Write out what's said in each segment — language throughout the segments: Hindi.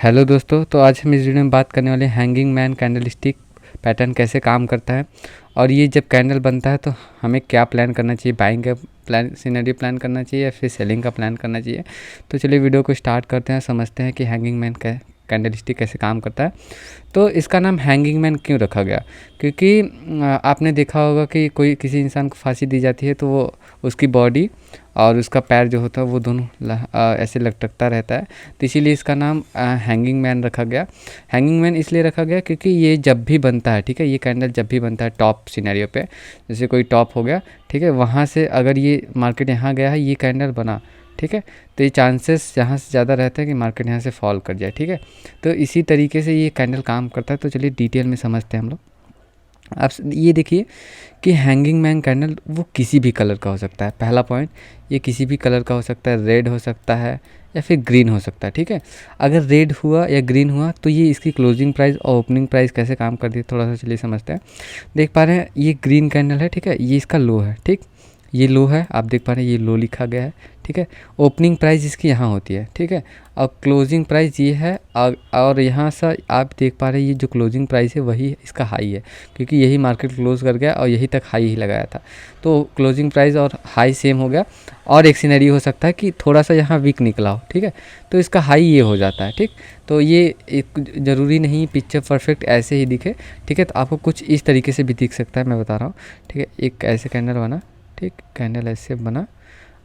हेलो दोस्तों, तो आज हम इस वीडियो में बात करने वाले हैं hanging man candle stick pattern कैसे काम करता है और ये जब कैंडल बनता है तो हमें क्या प्लान करना चाहिए, बाइंग का प्लान सिनेरियो प्लान करना चाहिए या फिर सेलिंग का प्लान करना चाहिए। तो चलिए वीडियो को स्टार्ट करते हैं, समझते हैं कि हैंगिंग मैन कैंडल स्टिक कैसे काम करता है। तो इसका नाम हैंगिंग मैन क्यों रखा गया? क्योंकि आपने देखा होगा कि कोई किसी इंसान को फांसी दी जाती है तो वो उसकी बॉडी और उसका पैर जो होता है वो दोनों ऐसे लटकता रहता है, तो इसीलिए इसका नाम हैंगिंग मैन रखा गया। हैंगिंग मैन इसलिए रखा गया क्योंकि ये जब भी बनता है, ठीक है, ये कैंडल जब भी बनता है टॉप सिनेरियो पे, जैसे कोई टॉप हो गया, ठीक है, वहाँ से अगर ये मार्केट यहाँ गया है, ये कैंडल बना, ठीक है, तो ये चांसेस यहाँ से ज़्यादा रहता है कि मार्केट यहाँ से फॉल कर जाए, ठीक है। तो इसी तरीके से ये कैंडल काम करता है। तो चलिए डिटेल में समझते हैं हम लोग। आप ये देखिए कि हैंगिंग मैन कैंडल वो किसी भी कलर का हो सकता है। पहला पॉइंट, ये किसी भी कलर का हो सकता है, रेड हो सकता है या फिर ग्रीन हो सकता है, ठीक है। अगर रेड हुआ या ग्रीन हुआ तो ये इसकी क्लोजिंग प्राइस और ओपनिंग प्राइस कैसे काम करती है थोड़ा सा चलिए समझते हैं। देख पा रहे हैं ये ग्रीन कैंडल है, ठीक है, ये इसका लो है, ठीक, ये लो है, आप देख पा रहे हैं ये लो लिखा गया है, ठीक है। ओपनिंग प्राइस इसकी यहाँ होती है, ठीक है, और क्लोजिंग प्राइस ये है, और यहाँ से आप देख पा रहे हैं ये जो क्लोजिंग प्राइस है वही इसका हाई है, क्योंकि यही मार्केट क्लोज कर गया और यही तक हाई ही लगाया था, तो क्लोजिंग प्राइस और हाई सेम हो गया। और एक सिनेरियो हो सकता है कि थोड़ा सा यहाँ वीक निकला हो, ठीक है, तो इसका हाई ये हो जाता है, ठीक। तो ये एक ज़रूरी नहीं पिक्चर परफेक्ट ऐसे ही दिखे, ठीक है, तो आपको कुछ इस तरीके से भी दिख सकता है, मैं बता रहा हूँ, ठीक है। एक ऐसे कैंडल बना, ठीक, कैंडल ऐसे बना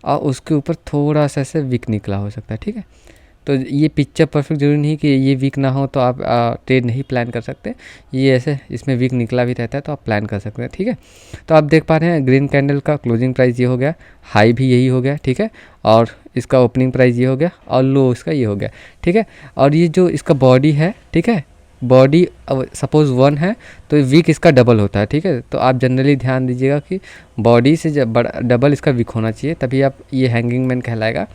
और उसके ऊपर थोड़ा सा ऐसे वीक निकला हो सकता है, ठीक है। तो ये पिक्चर परफेक्ट जरूरी नहीं कि ये वीक ना हो तो आप ट्रेड नहीं प्लान कर सकते। ये ऐसे इसमें वीक निकला भी रहता है तो आप प्लान कर सकते हैं, ठीक है। तो आप देख पा रहे हैं ग्रीन कैंडल का क्लोजिंग प्राइस ये हो गया, हाई भी यही हो गया, ठीक है, और इसका ओपनिंग प्राइस ये हो गया और लो इसका ये हो गया, ठीक है। और ये जो इसका बॉडी है, ठीक है, बॉडी सपोज़ 1 है तो वीक इसका डबल होता है, ठीक है। तो आप जनरली ध्यान दीजिएगा कि बॉडी से जब बड़ा डबल इसका वीक होना चाहिए तभी आप ये हैंगिंग मैन कहलाएगा।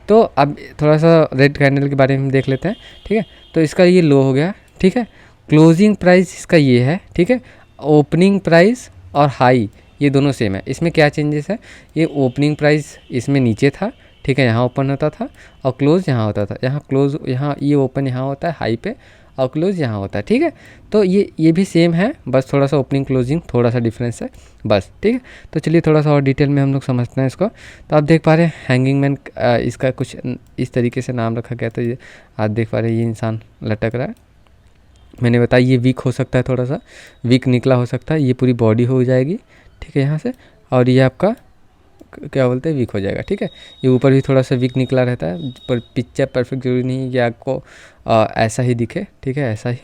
तो अब थोड़ा सा रेड कैंडल के बारे में देख लेते हैं, ठीक है। तो इसका ये लो हो गया, ठीक है, क्लोजिंग प्राइस इसका ये है, ठीक है, ओपनिंग प्राइस और हाई ये दोनों सेम है। इसमें क्या चेंजेस है, ये ओपनिंग प्राइस इसमें नीचे था, ठीक है, यहाँ ओपन होता था और क्लोज़ यहाँ होता था, यहाँ क्लोज़ यहाँ ये ओपन यहाँ होता है हाई पे और क्लोज़ यहाँ होता है, ठीक है। तो ये भी सेम है, बस थोड़ा सा ओपनिंग क्लोजिंग थोड़ा सा डिफरेंस है बस, ठीक है। तो चलिए थोड़ा सा और डिटेल में हम लोग समझते हैं इसको। तो आप देख पा रहे हैं हैंगिंग मैन इसका कुछ इस तरीके से नाम रखा गया। तो ये आप देख पा रहे हैं ये इंसान लटक रहा है, मैंने बताया ये वीक हो सकता है, थोड़ा सा वीक निकला हो सकता है, ये पूरी बॉडी हो जाएगी, ठीक है, यहाँ से, और ये आपका क्या बोलते हैं वीक हो जाएगा, ठीक है। ये ऊपर भी थोड़ा सा वीक निकला रहता है, पर पिक्चर परफेक्ट जरूरी नहीं है कि आपको ऐसा ही दिखे, ठीक है, ऐसा ही,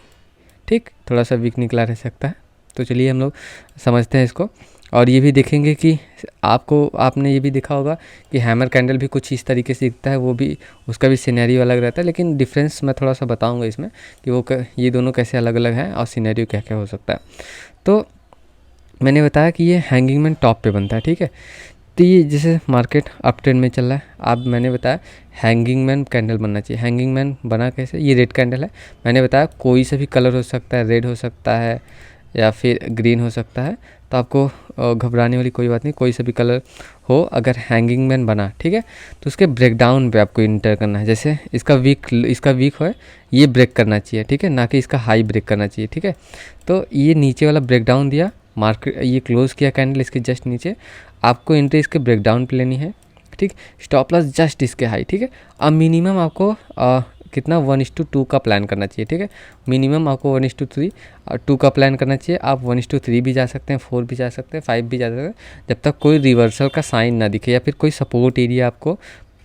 ठीक, थोड़ा सा वीक निकला रह सकता है। तो चलिए हम लोग समझते हैं इसको। और ये भी देखेंगे कि आपने ये भी देखा होगा कि हैमर कैंडल भी कुछ इस तरीके से दिखता है, वो भी उसका भी सिनेरियो अलग रहता है, लेकिन डिफरेंस मैं थोड़ा सा बताऊंगा इसमें कि ये दोनों कैसे अलग अलग हैं और सिनेरियो क्या क्या हो सकता है। तो मैंने बताया कि ये हैंगिंग मैन टॉप पे बनता है, ठीक है। तो ये जैसे मार्केट अप ट्रेंड में चल रहा है, अब मैंने बताया हैंगिंग मैन कैंडल बनना चाहिए। हैंगिंग मैन बना कैसे, ये रेड कैंडल है, मैंने बताया कोई सा भी कलर हो सकता है, रेड हो सकता है या फिर ग्रीन हो सकता है, तो आपको घबराने वाली कोई बात नहीं, कोई सा भी कलर हो अगर हैंगिंग मैन बना, ठीक है, तो उसके ब्रेकडाउन पे आपको इंटर करना है। जैसे इसका वीक हो ये ब्रेक करना चाहिए, ठीक है, ना कि इसका हाई ब्रेक करना चाहिए, ठीक है। तो ये नीचे वाला ब्रेकडाउन दिया, मार्केट ये क्लोज़ किया कैंडल इसके जस्ट नीचे, आपको एंट्री इसके ब्रेकडाउन पे लेनी है, ठीक, स्टॉप लॉस जस्ट इसके हाई, ठीक है। अब मिनिमम आपको कितना 1:2 का प्लान करना चाहिए, ठीक है, मिनिमम आपको 1:3 2 का प्लान करना चाहिए। आप 1:3 भी जा सकते हैं, 4 भी जा सकते हैं, 5 भी जा सकते हैं, जब तक कोई रिवर्सल का साइन ना दिखे या फिर कोई सपोर्ट एरिया आपको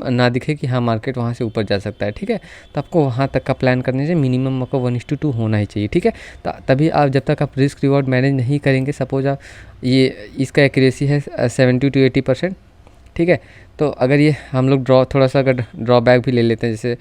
ना दिखे कि हाँ मार्केट वहाँ से ऊपर जा सकता है, ठीक है। तो आपको वहाँ तक का प्लान करने से मिनिमम आपको 1:2 होना ही चाहिए, ठीक है। तभी आप जब तक आप रिस्क रिवॉर्ड मैनेज नहीं करेंगे, सपोज आप ये इसका एक्यूरेसी है 70 to 80%, ठीक है, तो अगर ये हम लोग थोड़ा सा अगर ड्रॉबैक भी ले लेते हैं जैसे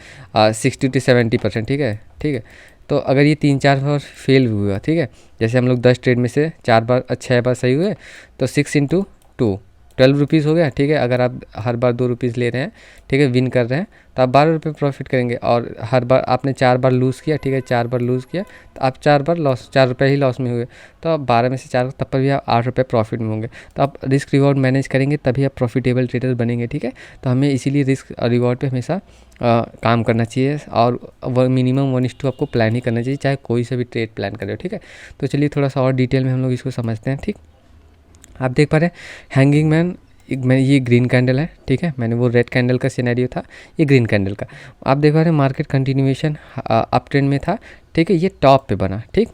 60 to 70%, ठीक है, ठीक है, तो अगर ये 3-4 बार फेल भी हुआ, ठीक है, जैसे हम लोग 10 ट्रेड में से 6 बार सही हुए तो 6 into 2 ₹12 हो गया, ठीक है। अगर आप हर बार ₹2 ले रहे हैं, ठीक है, विन कर रहे हैं, तो आप ₹12 प्रॉफिट करेंगे। और हर बार आपने 4 बार लूज़ किया, ठीक है, 4 बार लूज़ किया तो आप 4 बार लॉस, ₹4 ही लॉस में हुए, तो आप 12 में से 4, तब पर भी आप ₹8 प्रॉफिट में होंगे। तो आप रिस्क रिवॉर्ड मैनेज करेंगे तभी आप प्रॉफिटेबल ट्रेडर बनेंगे, ठीक है। तो हमें इसीलिए रिस्क रिवॉर्ड पे हमेशा काम करना चाहिए, और वो मिनिमम 1:2 आपको प्लान ही करना चाहिए, चाहे कोई सा भी ट्रेड प्लान करे हो, ठीक है। तो चलिए थोड़ा सा और डिटेल में हम लोग इसको समझते हैं, ठीक। आप देख पा रहे हैं हैंगिंग मैन, ये ग्रीन कैंडल है, ठीक है। मैंने वो रेड कैंडल का सिनेरियो था, ये ग्रीन कैंडल का। आप देख पा रहे हैं मार्केट कंटिन्यूएशन अप ट्रेंड में था, ठीक है। ये टॉप पे बना, ठीक,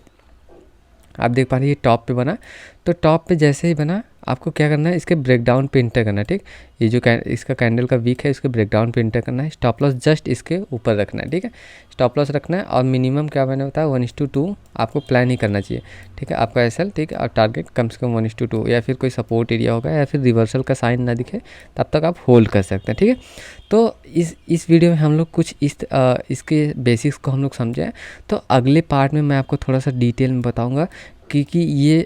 आप देख पा रहे हैं ये टॉप पे बना। तो टॉप पे जैसे ही बना, आपको क्या करना है, इसके ब्रेकडाउन पे इंटर करना है, ठीक। ये जो इसका कैंडल का वीक है, इसके ब्रेकडाउन पे इंटर करना है। स्टॉप लॉस जस्ट इसके ऊपर रखना है, ठीक है। स्टॉप लॉस रखना है, और मिनिमम क्या मैंने बताया 1:2 आपको प्लान ही करना चाहिए, ठीक है, आपका एसएल, ठीक है। और टारगेट कम से कम 1:2, या फिर कोई सपोर्ट एरिया होगा, या फिर रिवर्सल का साइन ना दिखे तब तक आप होल्ड कर सकते हैं, ठीक है। तो इस वीडियो में हम लोग कुछ इसके बेसिक्स को हम लोग समझे हैं। तो अगले पार्ट में मैं आपको थोड़ा सा डिटेल में बताऊँगा कि ये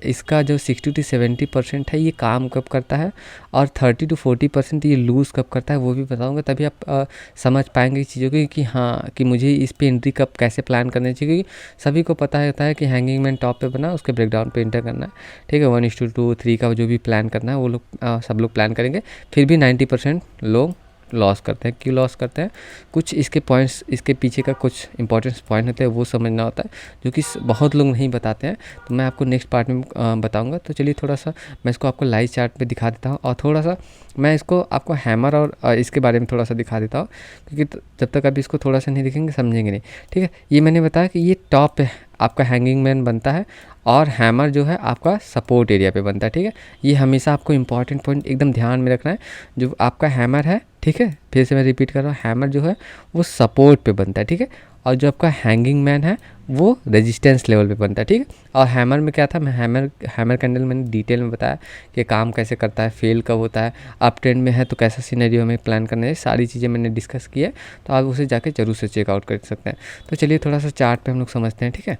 इसका जो 60 to 70% है ये काम कब करता है, और 30 to 40% ये लूज़ कब करता है, वो भी बताऊंगा। तभी आप समझ पाएंगे इस चीज़ों को कि हाँ, कि मुझे इस पे एंट्री कब कैसे प्लान करनी चाहिए। क्योंकि सभी को पता होता है कि हैंगिंग मैन टॉप पे बना, उसके ब्रेकडाउन पे एंटर करना है, ठीक है। 1:2, 3 का जो भी प्लान करना है वो लोग सब लोग प्लान करेंगे। फिर भी 90% लोग लॉस करते हैं। क्यों लॉस करते हैं, कुछ इसके पॉइंट्स, इसके पीछे का कुछ इंपॉर्टेंट पॉइंट होते हैं, वो समझना होता है, जो कि बहुत लोग नहीं बताते हैं। तो मैं आपको नेक्स्ट पार्ट में बताऊंगा। तो चलिए थोड़ा सा मैं इसको आपको लाइव चार्ट पे दिखा देता हूँ, और थोड़ा सा मैं इसको आपको हैमर और इसके बारे में थोड़ा सा दिखा देता हूँ, क्योंकि जब तक आप इसको थोड़ा सा नहीं दिखेंगे समझेंगे नहीं, ठीक है। ये मैंने बताया कि ये टॉप पे आपका हैंगिंग मैन बनता है, और हैमर जो है आपका सपोर्ट एरिया पे बनता है, ठीक है। ये हमेशा आपको इंपॉर्टेंट पॉइंट एकदम ध्यान में रखना है। जो आपका हैमर है, ठीक है, फिर से मैं रिपीट कर रहा हूँ, हैमर जो है वो सपोर्ट पे बनता है, ठीक है। और जो आपका हैंगिंग मैन है वो रेजिस्टेंस लेवल पे बनता है, ठीक है। और हैमर में क्या था, मैं हैमर कैंडल मैंने डिटेल में बताया कि काम कैसे करता है, फेल कब होता है, अप ट्रेंड में है तो कैसा सिनेरियो हमें प्लान करना है, सारी चीज़ें मैंने डिस्कस की है। तो आप उसे जाके जरूर से चेकआउट कर सकते हैं। तो चलिए थोड़ा सा चार्ट पे हम लोग समझते हैं, ठीक है।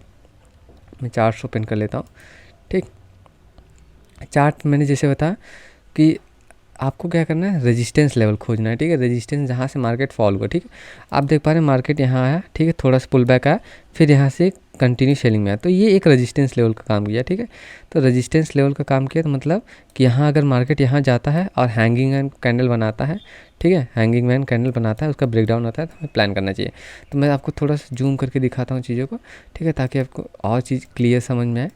मैं चार्ट ओपन कर लेता हूँ, ठीक। चार्ट मैंने जैसे बताया कि आपको क्या करना है, रेजिस्टेंस लेवल खोजना है, ठीक है। रेजिस्टेंस जहाँ से मार्केट फॉल हुआ, ठीक है। आप देख पा रहे हैं मार्केट यहाँ आया, ठीक है, थोड़ा सा पुल बैक आया, फिर यहाँ से कंटिन्यू सेलिंग में आया। तो ये एक रेजिस्टेंस लेवल का काम किया, ठीक है। तो रेजिस्टेंस लेवल का काम किया तो मतलब कि यहाँ अगर मार्केट यहाँ जाता है और हैंगिंग मैन कैंडल बनाता है, ठीक है, हैंगिंग मैन कैंडल बनाता है, उसका ब्रेकडाउन होता है, तो हमें प्लान करना चाहिए। तो मैं आपको थोड़ा सा जूम करके दिखाता हूँ चीज़ों को, ठीक है, ताकि आपको और चीज़ क्लियर समझ में आए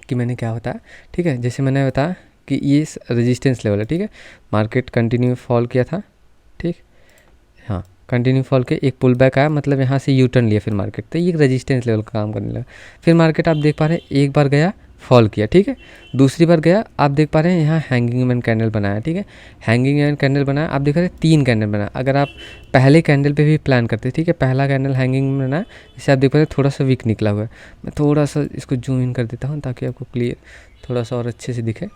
कि मैंने क्या बताया, ठीक है। जैसे मैंने बताया कि ये रेजिस्टेंस लेवल है, ठीक है। मार्केट कंटिन्यू फॉल किया था, ठीक, हाँ, कंटिन्यू फॉल के एक पुल बैक आया, मतलब यहाँ से यू टर्न लिया फिर मार्केट, तो ये रेजिस्टेंस लेवल का काम करने लगा। फिर मार्केट आप देख पा रहे हैं एक बार गया फॉल किया, ठीक है, दूसरी बार गया, आप देख पा रहे हैं यहाँ हैंगिंग मैन कैंडल बनाया, ठीक है। हैंगिंग मैन कैंडल बनाया, आप देख रहे हैं 3 कैंडल बनाया। अगर आप पहले कैंडल पे भी प्लान करते, ठीक है, पहला कैंडल हैंगिंग में बनाया, इसे आप देख पा रहे हैं थोड़ा सा वीक निकला हुआ है। मैं थोड़ा सा इसको जूम इन कर देता हूँ ताकि आपको क्लियर थोड़ा सा और अच्छे से दिखे।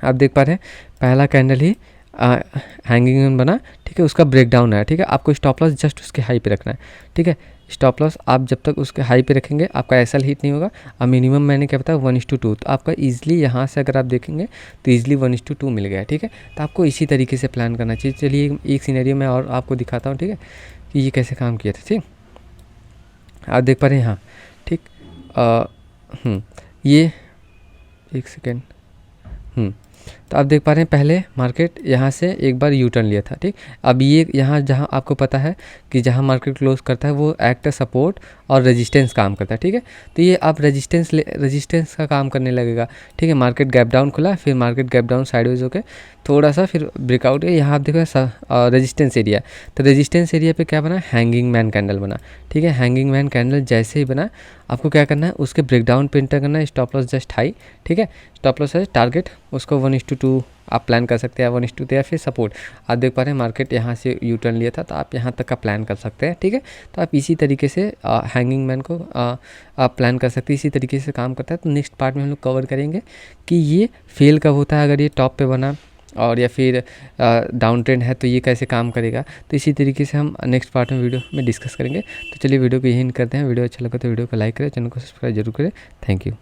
आप देख पा रहे हैं पहला कैंडल ही हैंगिंग बना, ठीक है, उसका ब्रेकडाउन है, ठीक है। आपको स्टॉप लॉस जस्ट उसके हाई पे रखना है, ठीक है। स्टॉप लॉस आप जब तक उसके हाई पे रखेंगे आपका एसएल हिट नहीं होगा। और मिनिमम मैंने क्या बताया 1:2, तो आपका ईजिली यहाँ से अगर आप देखेंगे तो ईजिली 1:2 मिल गया, ठीक है। तो आपको इसी तरीके से प्लान करना चाहिए। चलिए एक सिनेरियो में और आपको दिखाता हूँ, ठीक है, कि ये कैसे काम किया था, ठीक। आप देख पा रहे हैं यहाँ, ठीक, ये एक सेकेंड, तो आप देख पा रहे हैं पहले मार्केट यहाँ से एक बार यू टर्न लिया था, ठीक। अब ये यहाँ जहाँ आपको पता है कि जहाँ मार्केट क्लोज करता है वो एक्ट सपोर्ट और रेजिस्टेंस काम करता है, ठीक है। तो ये अब रेजिस्टेंस का काम करने लगेगा, ठीक है। मार्केट गैप डाउन खुला, फिर मार्केट गैप डाउन साइडवेज होकर थोड़ा सा फिर ब्रेकआउट है, यहाँ आप देखो रेजिस्टेंस एरिया। तो रेजिस्टेंस एरिया पे क्या बना, हैंगिंग मैन कैंडल बना, ठीक है। हैंगिंग मैन कैंडल जैसे ही बना, आपको क्या करना है, उसके ब्रेकडाउन पे एंटर करना है, स्टॉप लॉस जस्ट हाई, ठीक है। स्टॉप लॉस है टारगेट, उसको 1:2 आप प्लान कर सकते हैं, 1:2 या फिर सपोर्ट। आप देख पा रहे हैं मार्केट यहाँ से यू टर्न लिया था, तो आप यहाँ तक का प्लान कर सकते हैं, ठीक है। तो आप इसी तरीके से हैंगिंग मैन को आप प्लान कर सकते हैं, इसी तरीके से काम करता है। तो नेक्स्ट पार्ट में हम लोग कवर करेंगे कि ये फेल कब होता है, अगर ये टॉप पे बना और या फिर डाउन ट्रेंड है तो ये कैसे काम करेगा। तो इसी तरीके से हम नेक्स्ट पार्ट में वीडियो में डिस्कस करेंगे। तो चलिए वीडियो को यही करते हैं। वीडियो अच्छा लगा तो वीडियो को लाइक करें, चैनल को सब्सक्राइब जरूर करें। Thank you.